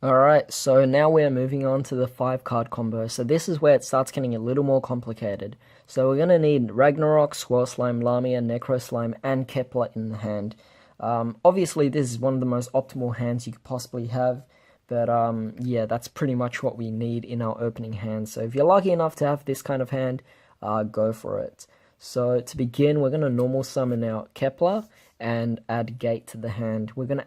Alright, so now we're moving on to the 5 card combo. So this is where it starts getting a little more complicated. So we're going to need Ragnarok, Swirl Slime, Lamia, Necro Slime, and Kepler in the hand. Obviously, this is one of the most optimal hands you could possibly have. But yeah, that's pretty much what we need in our opening hand. So if you're lucky enough to have this kind of hand, go for it. So to begin, we're going to normal summon out Kepler and add Gate to the hand. We're gonna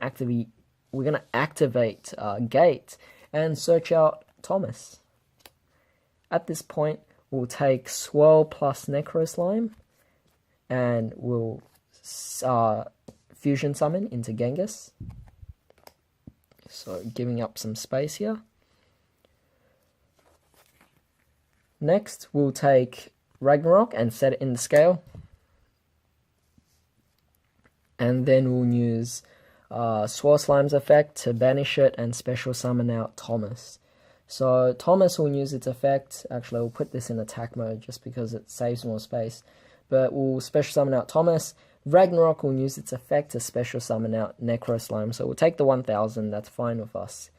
activate Gate and search out Thomas. At this point, we'll take Swirl plus Necro Slime and we'll fusion summon into Genghis. So giving up some space here. Next, we'll take Ragnarok and set it in the scale. And then we'll use Swirl Slime's effect to banish it and special summon out Thomas. So Thomas will use its effect. Actually, we'll put this in attack mode just because it saves more space. But we'll special summon out Thomas. Ragnarok will use its effect to special summon out Necro Slime. So we'll take the 1000, that's fine with us.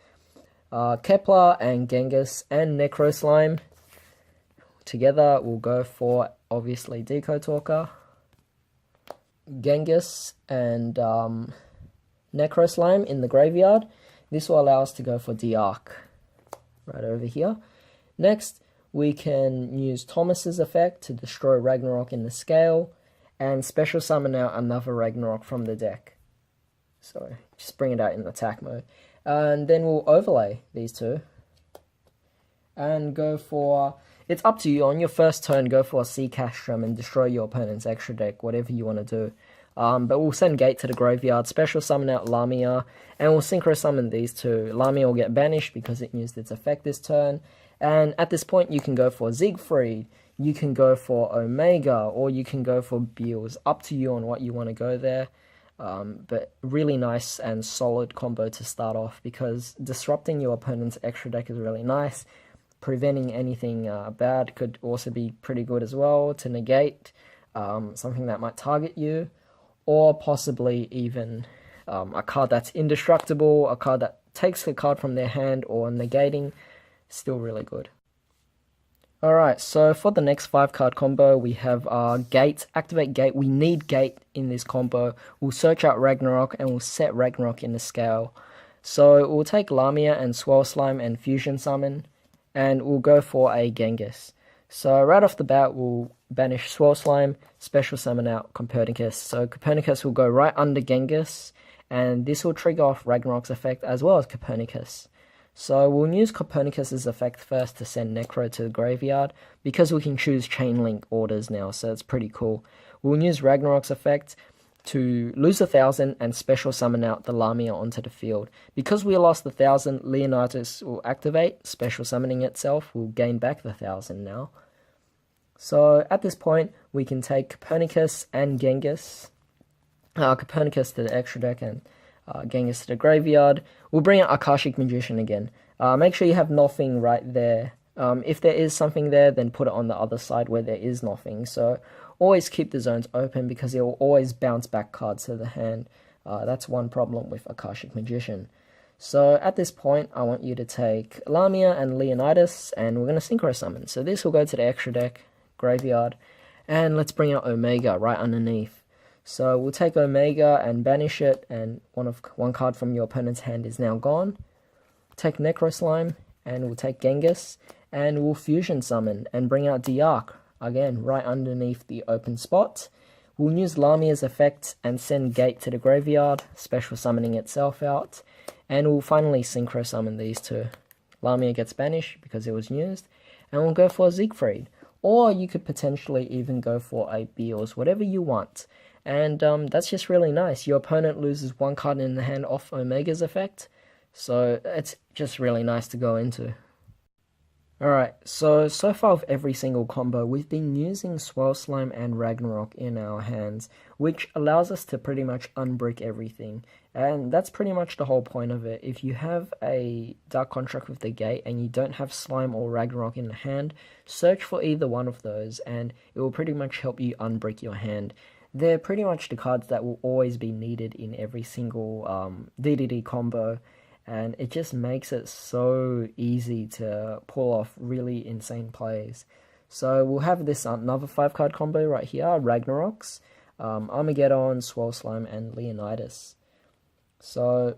Kepler and Genghis and Necro Slime together will go for, obviously, Deco Talker. Genghis and Necro Slime in the graveyard. This will allow us to go for D-Arc right over here. Next, we can use Thomas's effect to destroy Ragnarok in the scale and special summon out another Ragnarok from the deck. So just bring it out in attack mode. And then we'll overlay these two and go for, it's up to you, on your first turn go for a Sea Castrum and destroy your opponent's extra deck, whatever you want to do. But we'll send Gate to the graveyard, special summon out Lamia, and we'll synchro summon these two. Lamia will get banished because it used its effect this turn. And at this point, you can go for Siegfried, you can go for Omega, or you can go for Beals. Up to you on what you want to go there. But really nice and solid combo to start off because disrupting your opponent's extra deck is really nice. Preventing anything bad could also be pretty good as well to negate something that might target you. Or possibly even a card that's indestructible, a card that takes the card from their hand or negating, still really good. Alright, so for the next 5 card combo, we have Gate, activate Gate. We need Gate in this combo. We'll search out Ragnarok and we'll set Ragnarok in the scale. So we'll take Lamia and Swirl Slime and Fusion Summon, and we'll go for a Genghis. So right off the bat, we'll banish Swirl Slime, special summon out Copernicus. So Copernicus will go right under Genghis, and this will trigger off Ragnarok's effect as well as Copernicus. So we'll use Copernicus's effect first to send Necro to the graveyard, because we can choose chain link orders now, so it's pretty cool. We'll use Ragnarok's effect to lose 1000 and special summon out the Lamia onto the field. Because we lost 1000, Leonidas will activate, special summoning itself. We'll gain back the 1000 now. So at this point, we can take Copernicus and Genghis. Copernicus to the extra deck and Genghis to the graveyard. We'll bring out Akashic Magician again. Make sure you have nothing right there. If there is something there, then put it on the other side where there is nothing. So always keep the zones open because it will always bounce back cards to the hand. That's one problem with Akashic Magician. So at this point, I want you to take Lamia and Leonidas, and we're going to synchro summon. So this will go to the extra deck, graveyard, and let's bring out Omega right underneath. So we'll take Omega and banish it, and one card from your opponent's hand is now gone. Take Necro Slime, and we'll take Genghis, and we'll fusion summon and bring out D-Arc, again, right underneath the open spot. We'll use Lamia's effect and send Gate to the graveyard, special summoning itself out, and we'll finally synchro summon these two. Lamia gets banished because it was used, and we'll go for Siegfried. Or you could potentially even go for a Beals, whatever you want. And that's just really nice. Your opponent loses one card in the hand off Omega's effect, so it's just really nice to go into. Alright, so far with every single combo, we've been using Swirl Slime and Ragnarok in our hands, which allows us to pretty much unbrick everything. And that's pretty much the whole point of it. If you have a Dark Contract with the Gate and you don't have Slime or Ragnarok in the hand, search for either one of those and it will pretty much help you unbrick your hand. They're pretty much the cards that will always be needed in every single DDD combo. and it just makes it so easy to pull off really insane plays. So we'll have this another 5-card combo right here, Ragnaroks, Armageddon, Swirl Slime, and Leonidas. So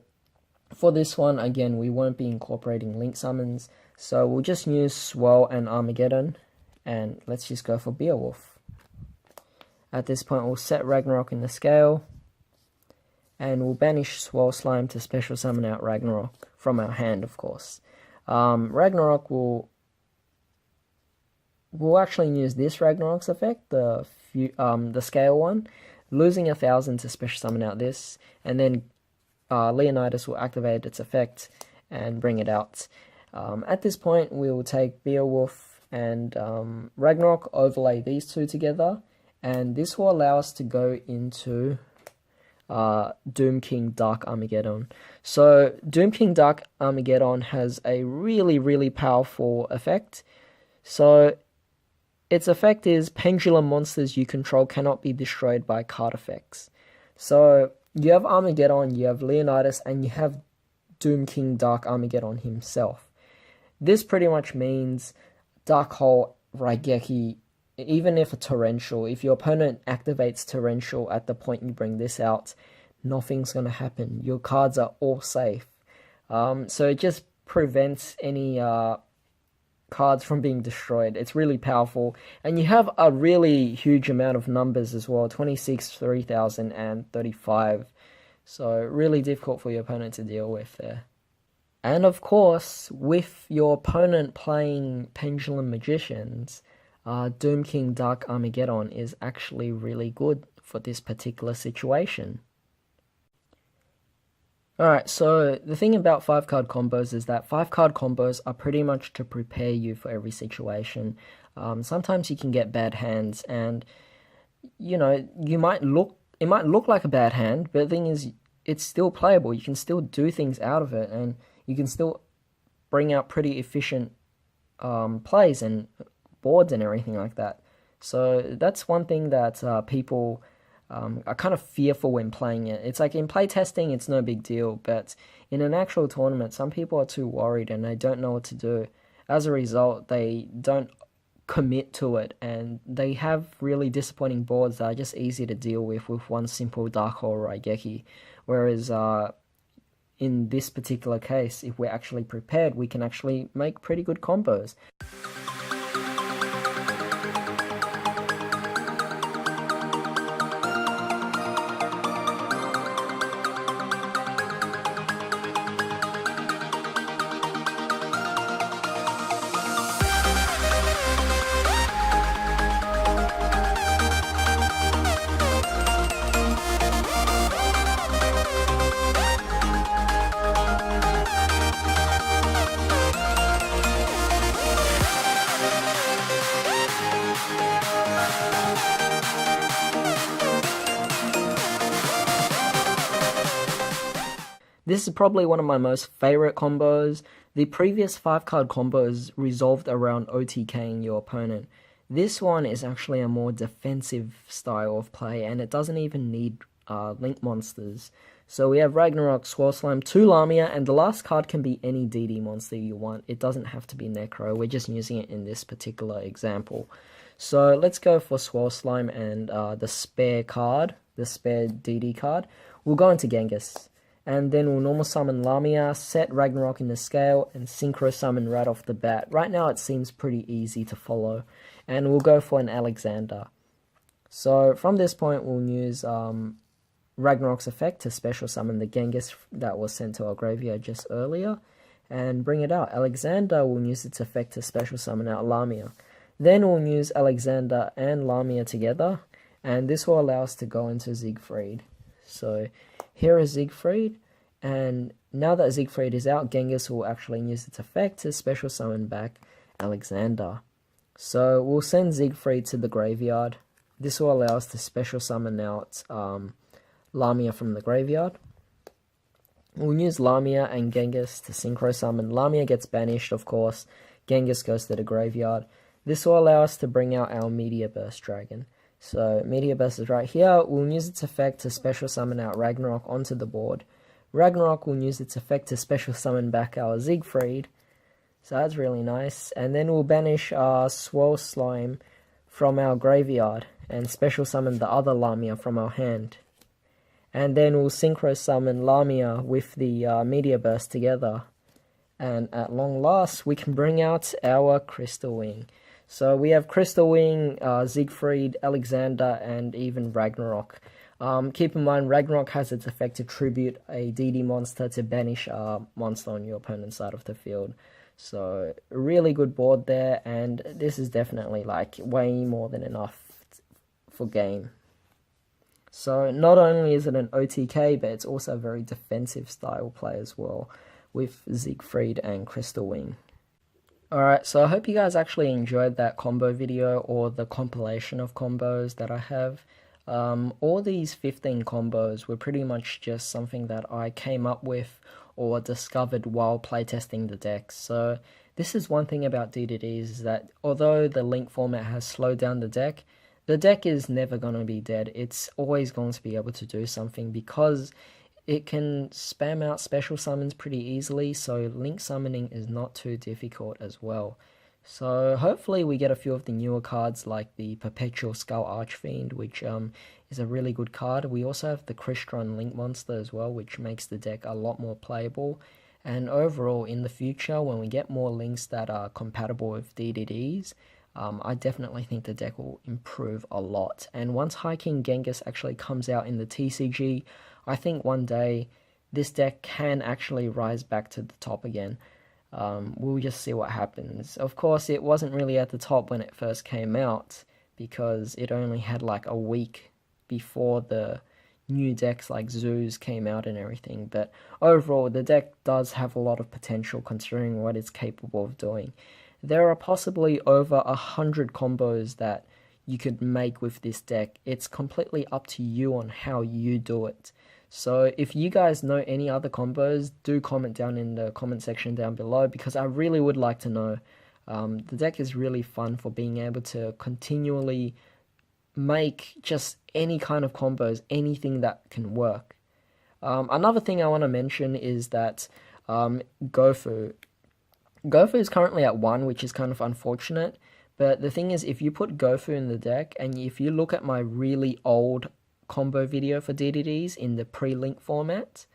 for this one, again, we won't be incorporating link summons, so we'll just use Swirl and Armageddon, and let's just go for Beowulf. At this point, we'll set Ragnarok in the scale, and we'll banish Swirl Slime to special summon out Ragnarok from our hand, of course. Ragnarok we'll actually use this Ragnarok's effect, the scale one, losing 1,000 to special summon out this, and then Leonidas will activate its effect and bring it out. At this point, we will take Beowulf and Ragnarok, overlay these two together, and this will allow us to go into Doom King Dark Armageddon. So Doom King Dark Armageddon has a really, really powerful effect. So its effect is pendulum monsters you control cannot be destroyed by card effects. So you have Armageddon, you have Leonidas, and you have Doom King Dark Armageddon himself. This pretty much means Dark Hole Raigeki, even if a torrential, if your opponent activates torrential at the point you bring this out, nothing's going to happen. Your cards are all safe. So it just prevents any cards from being destroyed. It's really powerful. And you have a really huge amount of numbers as well, 26, 3,000, and 35. So really difficult for your opponent to deal with there. And of course, with your opponent playing Pendulum Magicians, Doom King Dark Armageddon is actually really good for this particular situation. Alright, so the thing about 5-card combos is that 5-card combos are pretty much to prepare you for every situation. Sometimes you can get bad hands, and you know, it might look like a bad hand, but the thing is, it's still playable. You can still do things out of it, and you can still bring out pretty efficient plays and boards and everything like that. So that's one thing that people are kind of fearful when playing it. It's like in playtesting, it's no big deal, but in an actual tournament, some people are too worried and they don't know what to do. As a result, they don't commit to it, and they have really disappointing boards that are just easy to deal with one simple Dark Hole Raigeki. Whereas in this particular case, if we're actually prepared, we can actually make pretty good combos. This is probably one of my most favorite combos. The previous 5-card combos resolved around OTKing your opponent. This one is actually a more defensive style of play, and it doesn't even need link monsters. So we have Ragnarok, Swirl Slime, 2 Lamia, and the last card can be any DD monster you want. It doesn't have to be Necro. We're just using it in this particular example. So let's go for Swirl Slime and the spare card, the spare DD card. We'll go into Genghis. And then we'll normal summon Lamia, set Ragnarok in the scale, and synchro summon right off the bat. Right now it seems pretty easy to follow. And we'll go for an Alexander. So from this point we'll use Ragnarok's effect to special summon the Genghis that was sent to our graveyard just earlier, and bring it out. Alexander will use its effect to special summon out Lamia. Then we'll use Alexander and Lamia together, and this will allow us to go into Siegfried. So here is Siegfried, and now that Siegfried is out, Genghis will actually use its effect to special summon back Alexander. So we'll send Siegfried to the graveyard. This will allow us to special summon out Lamia from the graveyard. We'll use Lamia and Genghis to synchro summon. Lamia gets banished, of course. Genghis goes to the graveyard. This will allow us to bring out our Meteor Burst Dragon. So Meteor Burst is right here. We'll use its effect to special summon out Ragnarok onto the board. Ragnarok will use its effect to special summon back our Siegfried, so that's really nice. And then we'll banish our Swirl Slime from our graveyard and special summon the other Lamia from our hand. And then we'll synchro summon Lamia with the Meteor Burst together. And at long last, we can bring out our Crystal Wing. So we have Crystal Wing, Siegfried, Alexander, and even Ragnarok. Keep in mind, Ragnarok has its effect to tribute a DD monster to banish a monster on your opponent's side of the field. So, really good board there, and this is definitely like way more than enough for game. So, not only is it an OTK, but it's also a very defensive style play as well, with Siegfried and Crystal Wing. Alright, so I hope you guys actually enjoyed that combo video, or the compilation of combos that I have. All these 15 combos were pretty much just something that I came up with or discovered while playtesting the decks. So this is one thing about DDDs, is that although the link format has slowed down the deck is never going to be dead. It's always going to be able to do something because it can spam out special summons pretty easily, so link summoning is not too difficult as well. So hopefully we get a few of the newer cards like the Perpetual Skull Archfiend, which is a really good card. We also have the Crystron Link Monster as well, which makes the deck a lot more playable. And overall, in the future, when we get more links that are compatible with DDDs, I definitely think the deck will improve a lot. And once High King Genghis actually comes out in the TCG, I think one day this deck can actually rise back to the top again. We'll just see what happens. Of course, it wasn't really at the top when it first came out, because it only had like a week before the new decks like Zoos came out and everything. But overall, the deck does have a lot of potential considering what it's capable of doing. There are possibly over 100 combos that you could make with this deck. It's completely up to you on how you do it. So if you guys know any other combos, do comment down in the comment section down below, because I really would like to know. The deck is really fun for being able to continually make just any kind of combos, anything that can work. Another thing I want to mention is that Gofu is currently at 1, which is kind of unfortunate. But the thing is, if you put Gofu in the deck, and if you look at my really old combo video for DDDs in the pre-link format,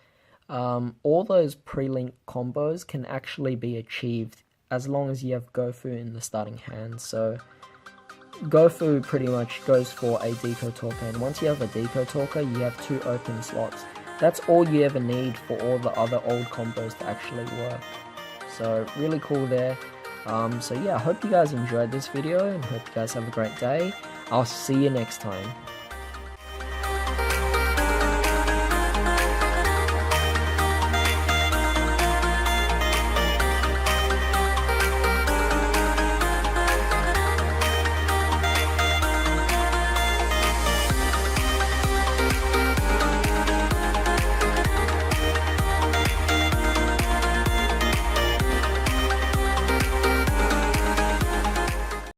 all those pre-link combos can actually be achieved as long as you have Gofu in the starting hand. So Gofu pretty much goes for a Deco Talker, and once you have a Deco Talker, you have 2 open slots. That's all you ever need for all the other old combos to actually work. So really cool there. So yeah, I hope you guys enjoyed this video, and hope you guys have a great day. I'll see you next time.